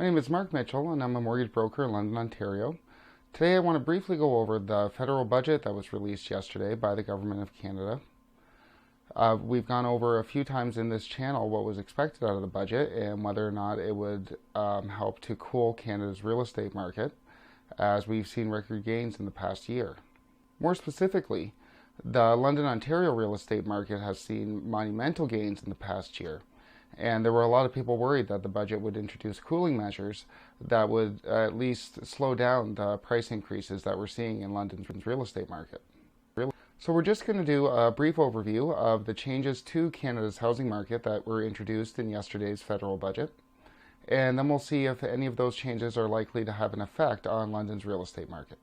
My name is Mark Mitchell, and I'm a mortgage broker in London, Ontario. Today I want to briefly go over the federal budget that was released yesterday by the Government of Canada. We've gone over a few times in this channel what was expected out of the budget and whether or not it would help to cool Canada's real estate market, as we've seen record gains in the past year. More specifically, the London, Ontario real estate market has seen monumental gains in the past year. And there were a lot of people worried that the budget would introduce cooling measures that would at least slow down the price increases that we're seeing in London's real estate market. So we're just going to do a brief overview of the changes to Canada's housing market that were introduced in yesterday's federal budget. And then we'll see if any of those changes are likely to have an effect on London's real estate market.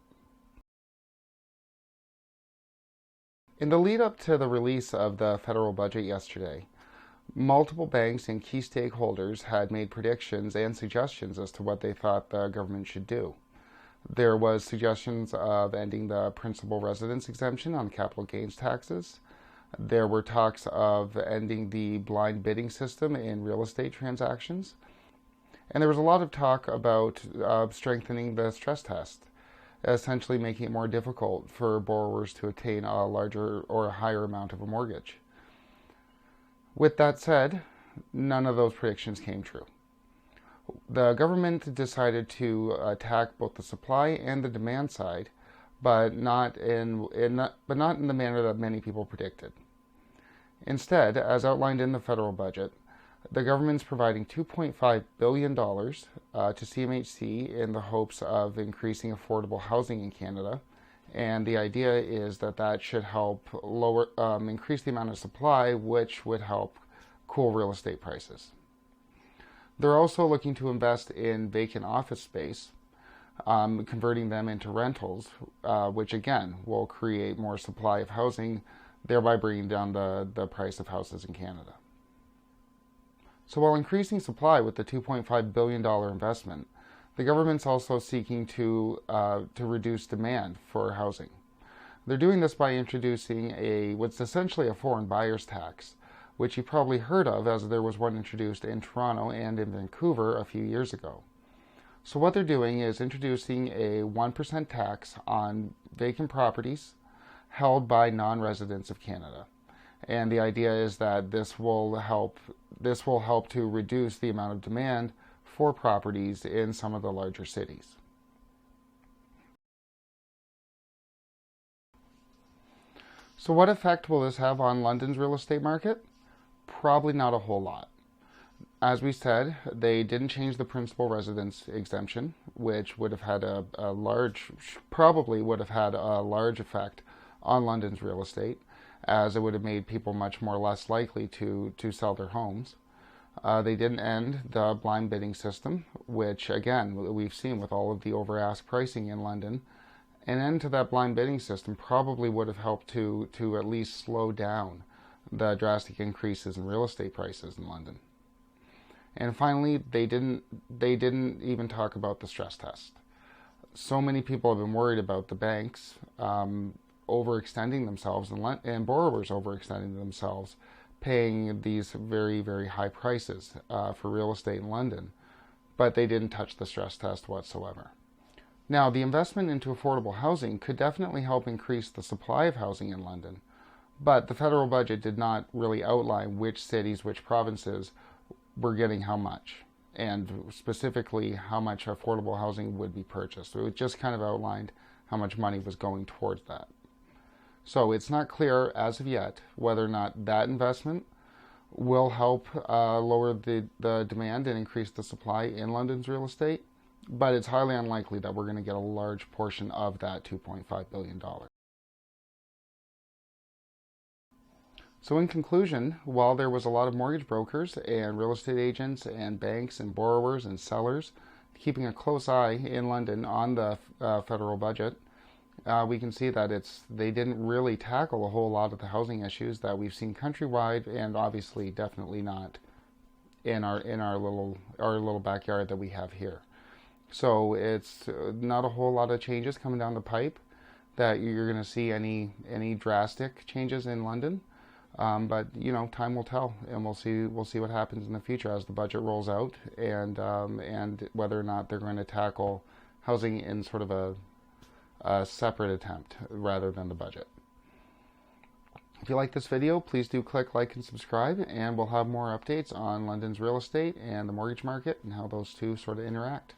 In the lead up to the release of the federal budget yesterday, multiple banks and key stakeholders had made predictions and suggestions as to what they thought the government should do. There was suggestions of ending the principal residence exemption on capital gains taxes. There were talks of ending the blind bidding system in real estate transactions. And there was a lot of talk about strengthening the stress test, essentially making it more difficult for borrowers to attain a larger or a higher amount of a mortgage. With that said, none of those predictions came true. The government decided to attack both the supply and the demand side, but not in the manner that many people predicted. Instead, as outlined in the federal budget, the government's providing $2.5 billion to CMHC in the hopes of increasing affordable housing in Canada. And the idea is that that should help increase the amount of supply, which would help cool real estate prices. They're also looking to invest in vacant office space, converting them into rentals, which again will create more supply of housing, thereby bringing down the price of houses in Canada. So while increasing supply with the $2.5 billion investment, the government's also seeking to reduce demand for housing. They're doing this by introducing what's essentially a foreign buyer's tax, which you probably heard of, as there was one introduced in Toronto and in Vancouver a few years ago. So what they're doing is introducing a 1% tax on vacant properties held by non-residents of Canada. And the idea is that this will help to reduce the amount of demand for properties in some of the larger cities. So what effect will this have on London's real estate market? Probably not a whole lot. As we said, they didn't change the principal residence exemption, which would have had probably would have had a large effect on London's real estate, as it would have made people much less likely to sell their homes. They didn't end the blind bidding system, which again we've seen with all of the over-ask pricing in London. An end to that blind bidding system probably would have helped to at least slow down the drastic increases in real estate prices in London. And finally, they didn't even talk about the stress test. So many people have been worried about the banks overextending themselves and borrowers overextending themselves, paying these very, very high prices for real estate in London, but they didn't touch the stress test whatsoever. Now, the investment into affordable housing could definitely help increase the supply of housing in London, but the federal budget did not really outline which cities, which provinces were getting how much, and specifically how much affordable housing would be purchased. So it just kind of outlined how much money was going towards that. So it's not clear as of yet whether or not that investment will help lower the demand and increase the supply in London's real estate, but it's highly unlikely that we're going to get a large portion of that $2.5 billion. So in conclusion, while there was a lot of mortgage brokers and real estate agents and banks and borrowers and sellers keeping a close eye in London on the federal budget, we can see that they didn't really tackle a whole lot of the housing issues that we've seen countrywide, and obviously definitely not in our little backyard that we have here. So it's not a whole lot of changes coming down the pipe that you're going to see any drastic changes in London. But time will tell, and we'll see what happens in the future as the budget rolls out, and whether or not they're going to tackle housing in sort of a separate attempt rather than the budget. If you like this video, please do click like and subscribe, and we'll have more updates on London's real estate and the mortgage market and how those two sort of interact.